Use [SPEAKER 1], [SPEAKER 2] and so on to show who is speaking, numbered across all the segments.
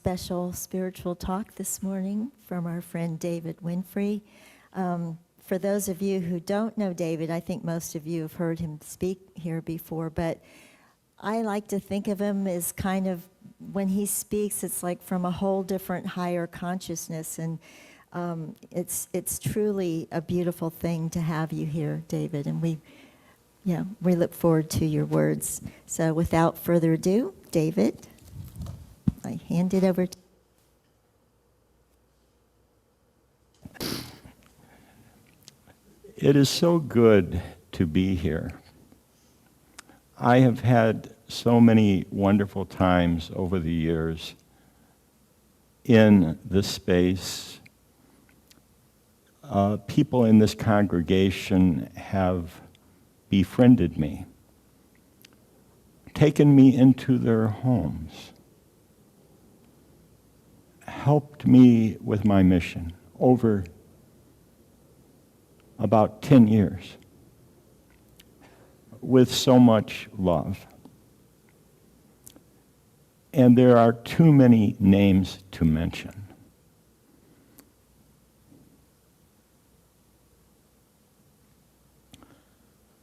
[SPEAKER 1] Special spiritual talk this morning from our friend David Winfree. For those of you who don't know David, I think most of you have heard him speak here before, but I like to think of him as kind of, when he speaks, it's like from a whole different higher consciousness, and it's truly a beautiful thing to have you here, David, and we look forward to your words. So without further ado, David, I hand it over to you.
[SPEAKER 2] It is so good to be here. I have had so many wonderful times over the years in this space. People in this congregation have befriended me, taken me into their homes, helped me with my mission over about 10 years with so much love. And there are too many names to mention.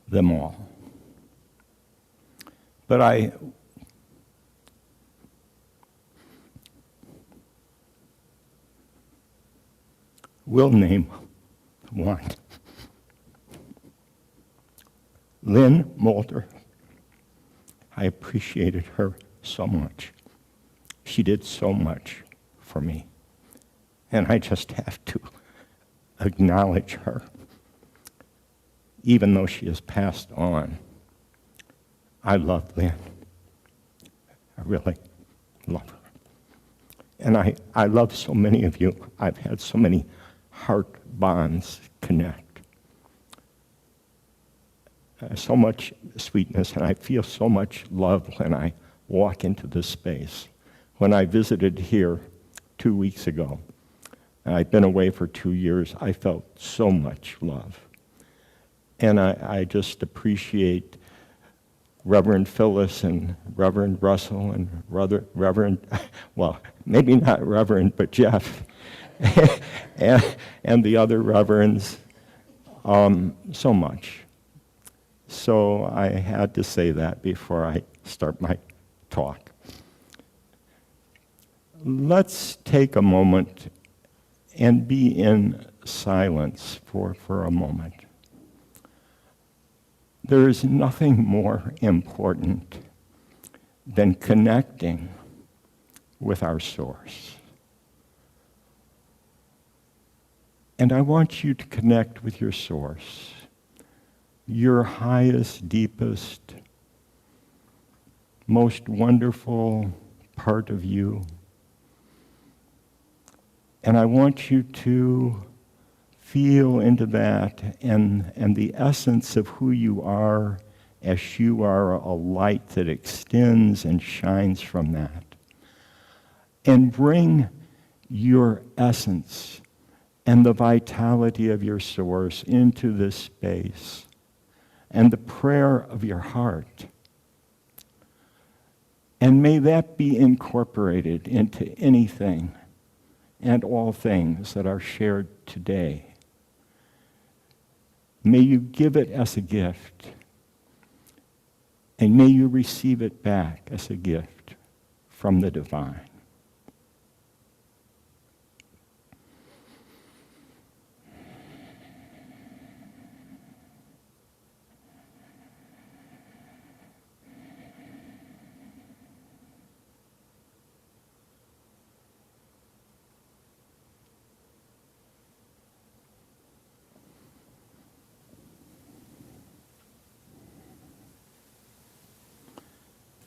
[SPEAKER 2] Them all. But I will name one. Lynn Moulder. I appreciated her so much. She did so much for me. And I just have to acknowledge her. Even though she has passed on, I love Lynn. I really love her. And I love so many of you. I've had so many heart bonds connect. So much sweetness, and I feel so much love when I walk into this space. When I visited here 2 weeks ago, and I've been away for 2 years, I felt so much love. And I just appreciate Reverend Phyllis and Reverend Russell and Reverend, well, maybe not Reverend, but Jeff, and the other reverends, so much. So I had to say that before I start my talk. Let's take a moment and be in silence for a moment. There is nothing more important than connecting with our source. And I want you to connect with your source, your highest, deepest, most wonderful part of you. And I want you to feel into that and the essence of who you are, as you are a light that extends and shines from that. And bring your essence and the vitality of your source into this space and the prayer of your heart. And may that be incorporated into anything and all things that are shared today. May you give it as a gift, and may you receive it back as a gift from the divine.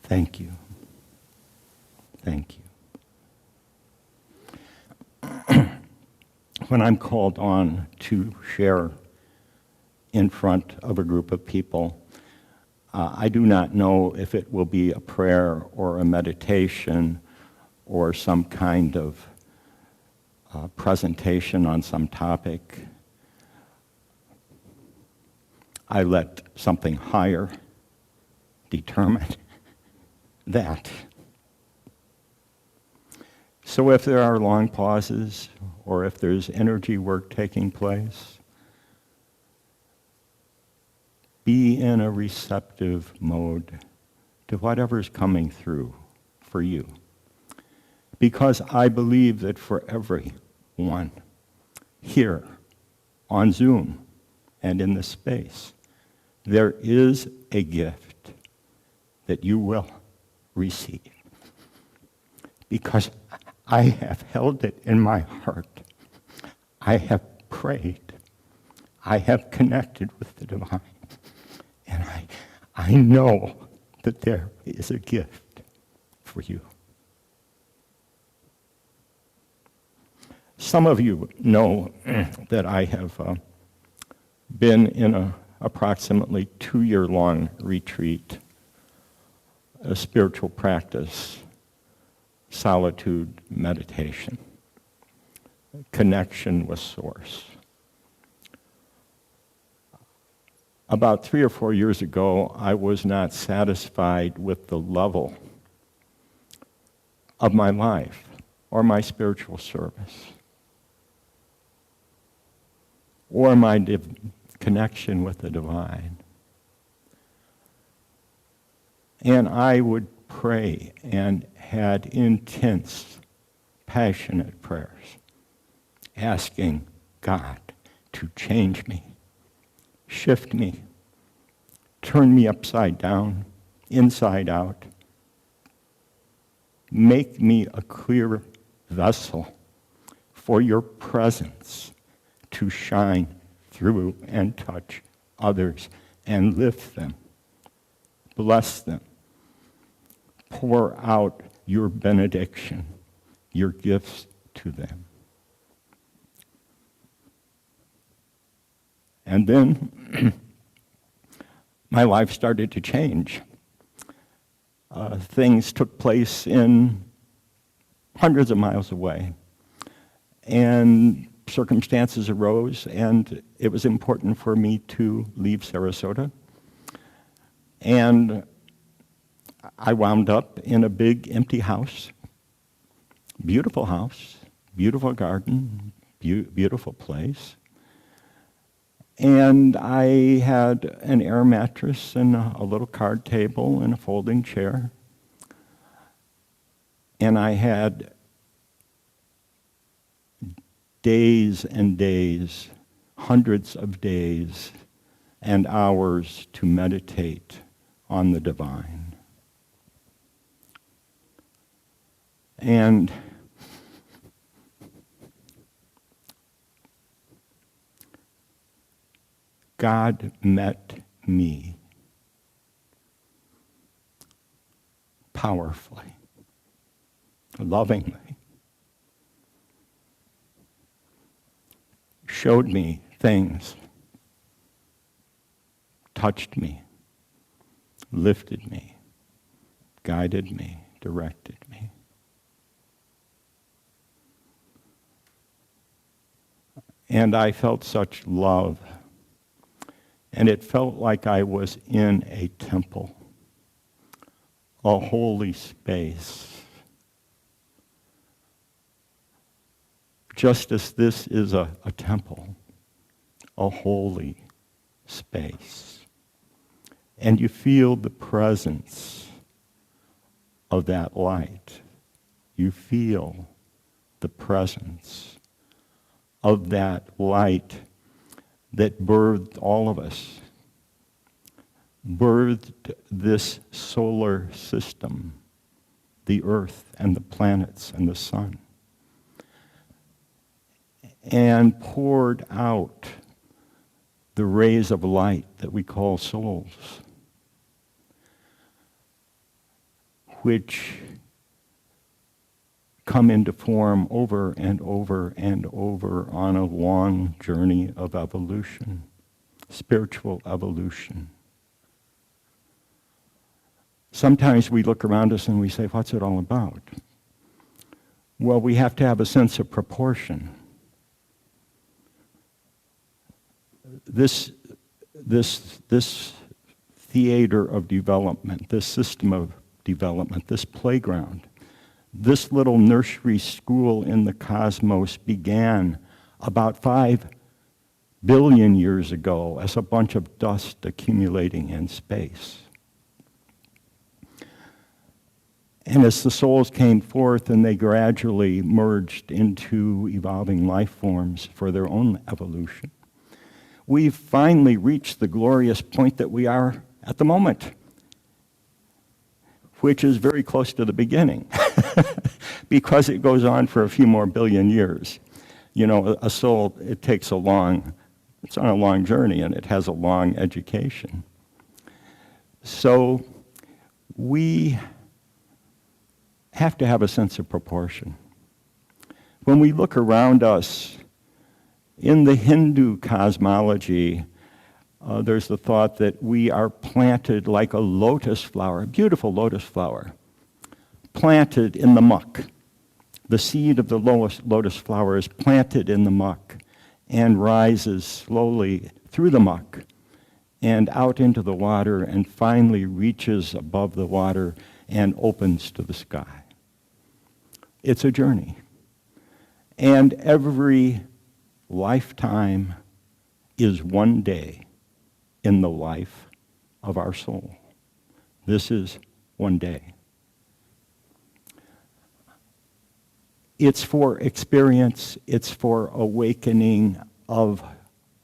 [SPEAKER 2] Thank you. Thank you. When I'm called on to share in front of a group of people, I do not know if it will be a prayer or a meditation or some kind of presentation on some topic. I let something higher determine that. So if there are long pauses, or if there's energy work taking place, be in a receptive mode to whatever's coming through for you. Because I believe that for everyone here on Zoom and in this space, there is a gift that you will receive. Because I have held it in my heart. I have prayed. I have connected with the divine. And I know that there is a gift for you. Some of you know that I have been in a approximately 2-year-long retreat, a spiritual practice, solitude meditation, connection with Source. About 3 or 4 years ago, I was not satisfied with the level of my life or my spiritual service or my connection with the divine. And I would pray and had intense, passionate prayers, asking God to change me, shift me, turn me upside down, inside out, make me a clear vessel for your presence to shine through and touch others and lift them, bless them, pour out your benediction, your gifts to them. And then my life started to change. Things took place in hundreds of miles away. And circumstances arose, and it was important for me to leave Sarasota. And I wound up in a big empty house, beautiful garden, beautiful place. And I had an air mattress and a little card table and a folding chair. And I had days and days, hundreds of days and hours to meditate on the divine. And God met me powerfully, lovingly, showed me things, touched me, lifted me, guided me, directed me. And I felt such love. And it felt like I was in a temple, a holy space. Just as this is a temple, a holy space. And you feel the presence of that light. You feel the presence of that light that birthed all of us, birthed this solar system, the earth and the planets and the sun, and poured out the rays of light that we call souls, which come into form over and over and over on a long journey of evolution, spiritual evolution. Sometimes we look around us and we say, what's it all about? Well, we have to have a sense of proportion. This theater of development, this system of development, this playground This little nursery school in the cosmos began about 5 billion years ago as a bunch of dust accumulating in space. And as the souls came forth and they gradually merged into evolving life forms for their own evolution, we've finally reached the glorious point that we are at the moment, which is very close to the beginning, because it goes on for a few more billion years. You know, a soul, it's on a long journey, and it has a long education. So we have to have a sense of proportion. When we look around us, in the Hindu cosmology, there's the thought that we are planted like a lotus flower, a beautiful lotus flower, planted in the muck. The seed of the lotus flower is planted in the muck and rises slowly through the muck and out into the water and finally reaches above the water and opens to the sky. It's a journey. And every lifetime is one day in the life of our soul. This is one day. It's for experience, it's for awakening of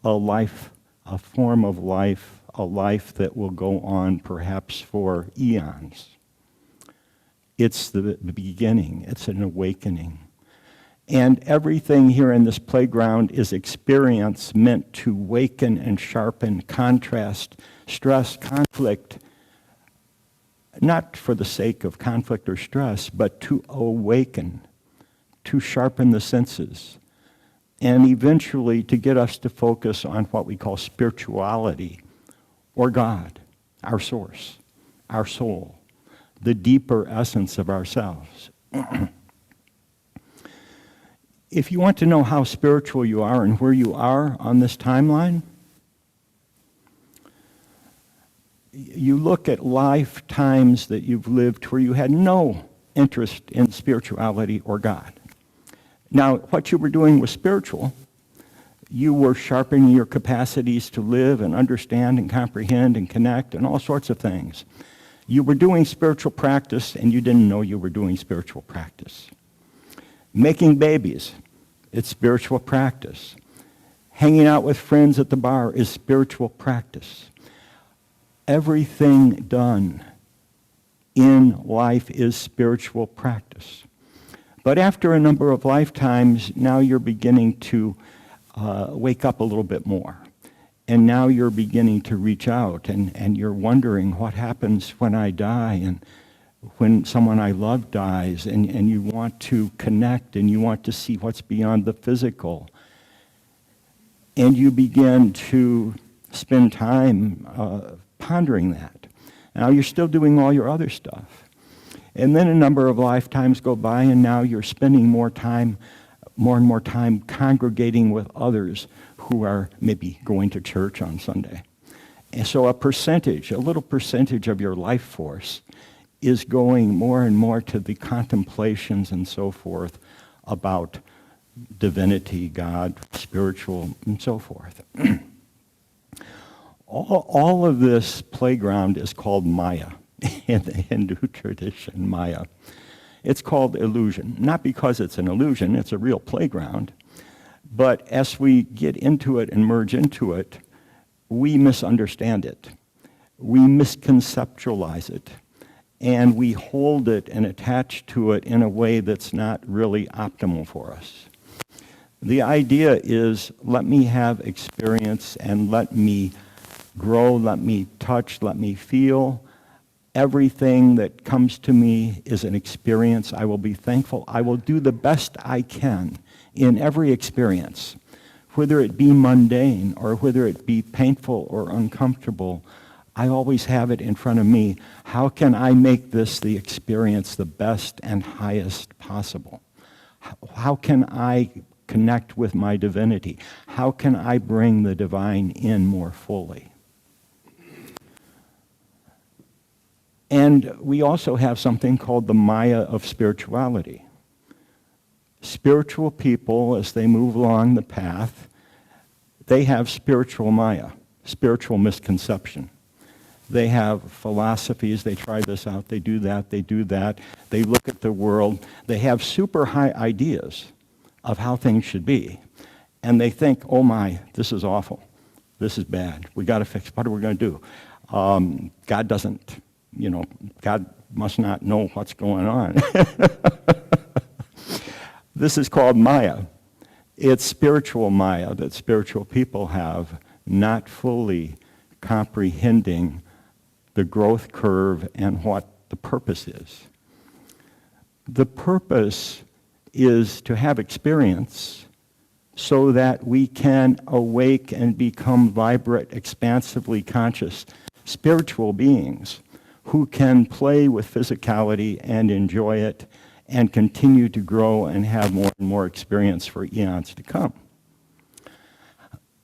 [SPEAKER 2] a life, a form of life, a life that will go on perhaps for eons. It's the beginning, it's an awakening. And everything here in this playground is experience meant to waken and sharpen, contrast, stress, conflict, not for the sake of conflict or stress, but to awaken, to sharpen the senses, and eventually to get us to focus on what we call spirituality, or God, our source, our soul, the deeper essence of ourselves. If you want to know how spiritual you are and where you are on this timeline, you look at lifetimes that you've lived where you had no interest in spirituality or God. Now, what you were doing was spiritual. You were sharpening your capacities to live and understand and comprehend and connect and all sorts of things. You were doing spiritual practice and you didn't know you were doing spiritual practice. Making babies, it's spiritual practice. Hanging out with friends at the bar is spiritual practice. Everything done in life is spiritual practice. But after a number of lifetimes, now you're beginning to wake up a little bit more. And now you're beginning to reach out, and you're wondering what happens when I die and when someone I love dies, and you want to connect and you want to see what's beyond the physical. And you begin to spend time pondering that. Now you're still doing all your other stuff. And then a number of lifetimes go by, and now you're spending more and more time congregating with others who are maybe going to church on Sunday. And so a little percentage of your life force is going more and more to the contemplations and so forth about divinity, God, spiritual, and so forth. All of this playground is called Maya in the Hindu tradition, Maya. It's called illusion, not because it's an illusion, it's a real playground, but as we get into it and merge into it, we misunderstand it. We misconceptualize it, and we hold it and attach to it in a way that's not really optimal for us. The idea is, let me have experience and let me grow, let me touch, let me feel. Everything that comes to me is an experience. I will be thankful. I will do the best I can in every experience, whether it be mundane or whether it be painful or uncomfortable. I always have it in front of me. How can I make this the experience the best and highest possible? How can I connect with my divinity? How can I bring the divine in more fully? And we also have something called the Maya of spirituality. Spiritual people, as they move along the path, they have spiritual Maya, spiritual misconception. They have philosophies, they try this out, they do that, they look at the world, they have super high ideas of how things should be. And they think, oh my, this is awful, this is bad, we got to fix, what are we going to do? God doesn't, God must not know what's going on. This is called Maya. It's spiritual Maya that spiritual people have, not fully comprehending the growth curve and what the purpose is. The purpose is to have experience so that we can awake and become vibrant, expansively conscious spiritual beings who can play with physicality and enjoy it and continue to grow and have more and more experience for eons to come.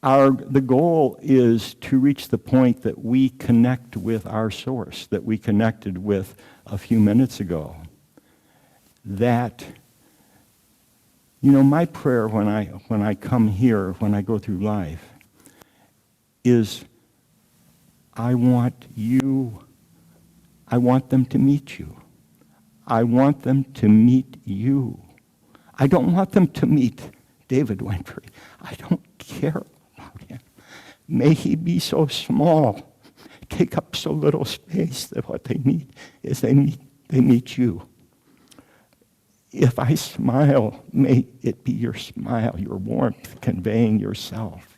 [SPEAKER 2] The goal is to reach the point that we connect with our source, that we connected with a few minutes ago. That, my prayer when I come here, when I go through life, is I want them to meet you. I want them to meet you. I don't want them to meet David Winfree. I don't care about him. May he be so small, take up so little space that what they need is they meet you. If I smile, may it be your smile, your warmth, conveying yourself.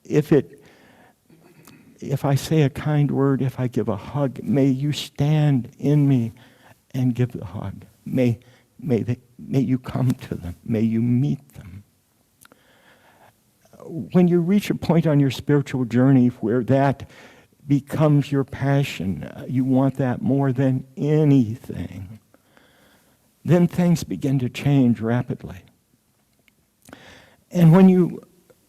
[SPEAKER 2] If I say a kind word, if I give a hug, may you stand in me and give the hug. May you come to them. May you meet them. When you reach a point on your spiritual journey where that becomes your passion, you want that more than anything, then things begin to change rapidly. And when you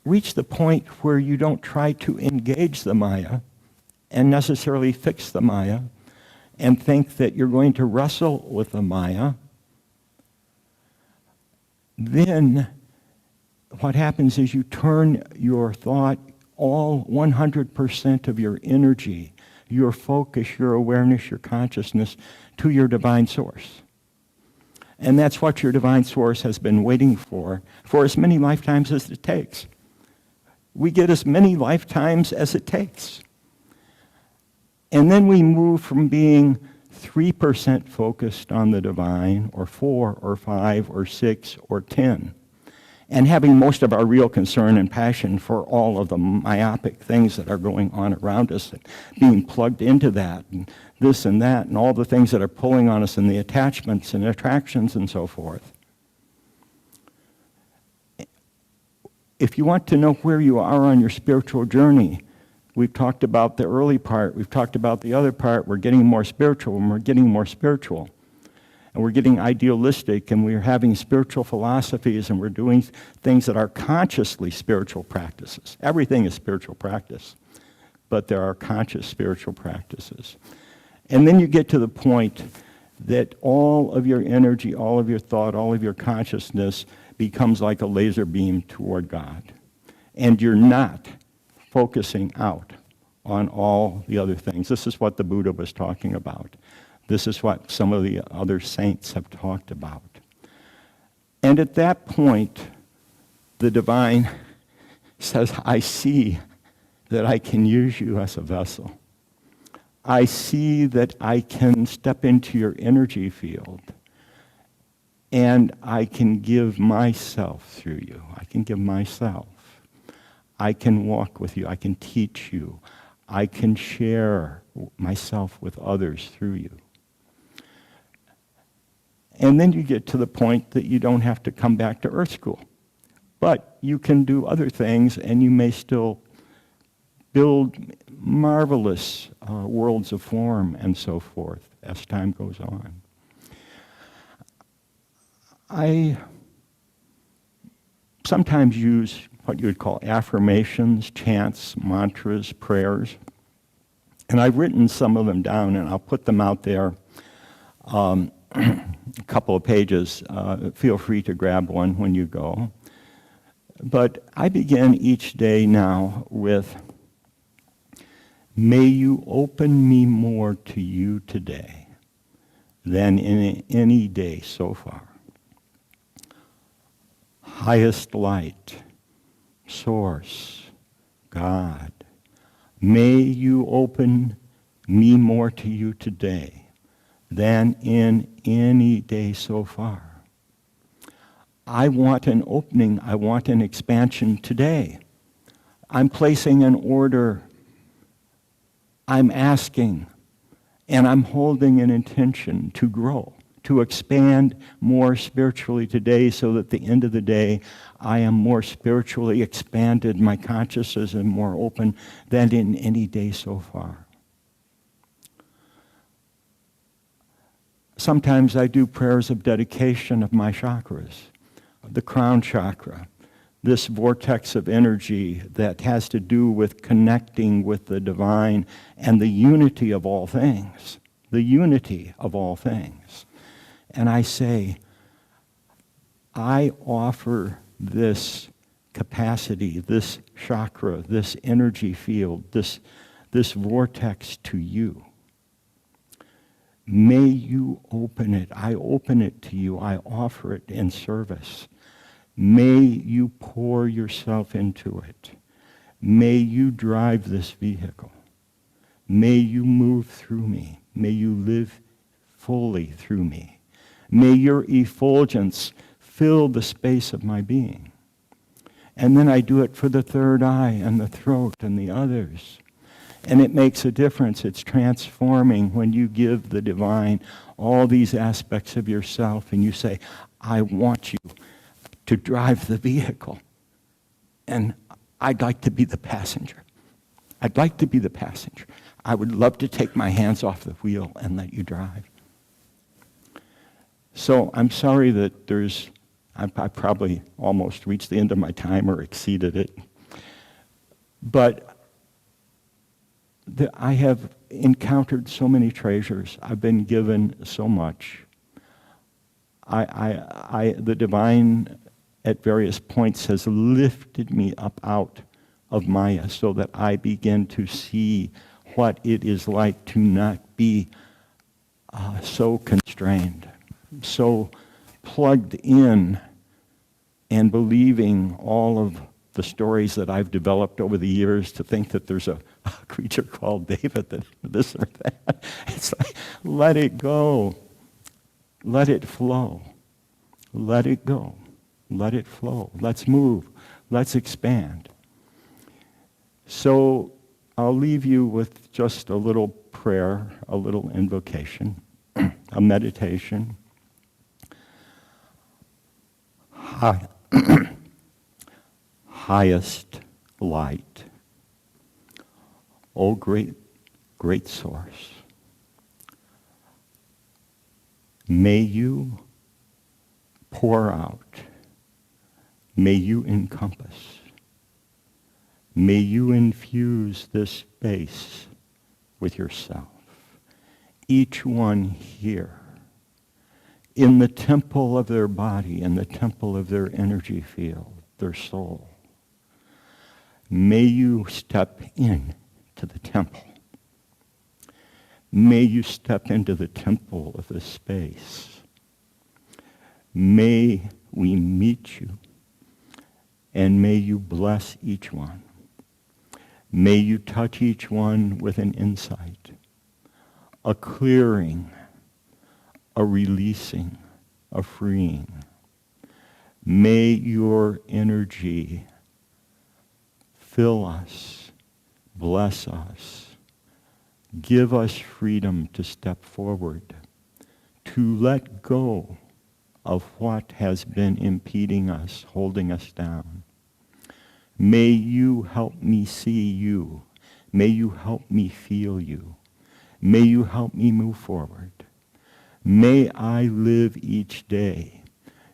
[SPEAKER 2] reach the point where you don't try to engage the Maya and necessarily fix the Maya and think that you're going to wrestle with the Maya, then what happens is you turn your thought, all 100% of your energy, your focus, your awareness, your consciousness, to your divine source. And that's what your divine source has been waiting for as many lifetimes as it takes. We get as many lifetimes as it takes. And then we move from being 3% focused on the divine, or 4, or 5, or 6, or 10, and having most of our real concern and passion for all of the myopic things that are going on around us, and being plugged into that, and this and that, and all the things that are pulling on us, and the attachments and attractions and so forth. If you want to know where you are on your spiritual journey, we've talked about the early part, we've talked about the other part, we're getting more spiritual, and we're getting more spiritual. And we're getting idealistic, and we're having spiritual philosophies, and we're doing things that are consciously spiritual practices. Everything is spiritual practice, but there are conscious spiritual practices. And then you get to the point that all of your energy, all of your thought, all of your consciousness becomes like a laser beam toward God. And you're not focusing out on all the other things. This is what the Buddha was talking about. This is what some of the other saints have talked about. And at that point, the divine says, I see that I can use you as a vessel. I see that I can step into your energy field, and I can give myself through you. I can give myself. I can walk with you. I can teach you. I can share myself with others through you. And then you get to the point that you don't have to come back to Earth School. But you can do other things, and you may still build marvelous worlds of form and so forth as time goes on. I sometimes use what you would call affirmations, chants, mantras, prayers. And I've written some of them down, and I'll put them out there. A couple of pages. Feel free to grab one when you go. But I begin each day now with, may you open me more to you today than in any day so far. Highest light, source, God, may you open me more to you today than in any day so far. I want an opening, I want an expansion today. I'm placing an order, I'm asking, and I'm holding an intention to grow, to expand more spiritually today so that at the end of the day, I am more spiritually expanded, my consciousness is more open than in any day so far. Sometimes I do prayers of dedication of my chakras, the crown chakra, this vortex of energy that has to do with connecting with the divine and the unity of all things, the unity of all things. And I say, I offer this capacity, this chakra, this energy field, this vortex to you. May you open it. I open it to you. I offer it in service. May you pour yourself into it. May you drive this vehicle. May you move through me. May you live fully through me. May your effulgence fill the space of my being. And then I do it for the third eye and the throat and the others. And it makes a difference. It's transforming when you give the divine all these aspects of yourself and you say, I want you to drive the vehicle. And I'd like to be the passenger. I'd like to be the passenger. I would love to take my hands off the wheel and let you drive. So I'm sorry that I probably almost reached the end of my time or exceeded it. But I have encountered so many treasures. I've been given so much. The divine at various points has lifted me up out of Maya so that I begin to see what it is like to not be so constrained, so plugged in and believing all of the stories that I've developed over the years to think that there's a creature called David, that this or that. It's like, let it go. Let it flow. Let it go. Let it flow. Let's move. Let's expand. So I'll leave you with just a little prayer, a little invocation, a meditation. Highest light. Oh, great, great source. May you pour out. May you encompass. May you infuse this space with yourself. Each one here, in the temple of their body, in the temple of their energy field, their soul. May you step in to the temple. May you step into the temple of this space. May we meet you, and may you bless each one. May you touch each one with an insight, a clearing, a releasing, a freeing. May your energy fill us, bless us, give us freedom to step forward, to let go of what has been impeding us, holding us down. May you help me see you. May you help me feel you. May you help me move forward. May I live each day.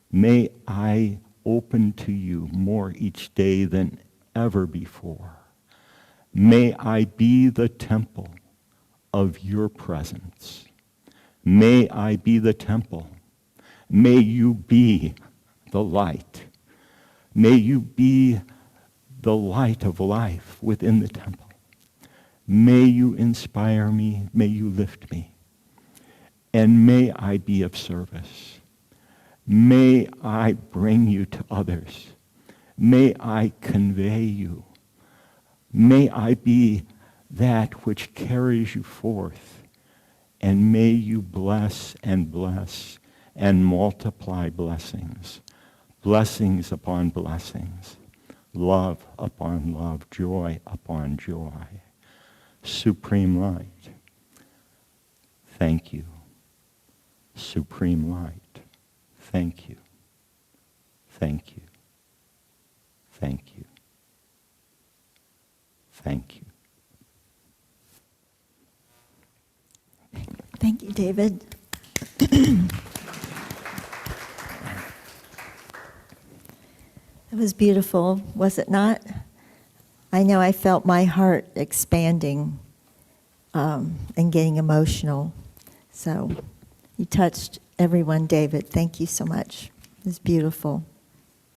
[SPEAKER 2] May I open to you more each day than ever before. May I be the temple of your presence. May I be the temple. May you be the light. May you be the light of life within the temple. May you inspire me. May you lift me. And may I be of service. May I bring you to others. May I convey you. May I be that which carries you forth. And may you bless and multiply blessings. Blessings upon blessings. Love upon love. Joy upon joy. Supreme light. Thank you. Supreme light. Thank you. Thank you. Thank you. Thank you.
[SPEAKER 1] Thank you, David. It was beautiful, was it not? I know I felt my heart expanding and getting emotional. So you touched everyone, David. Thank you so much. It was beautiful.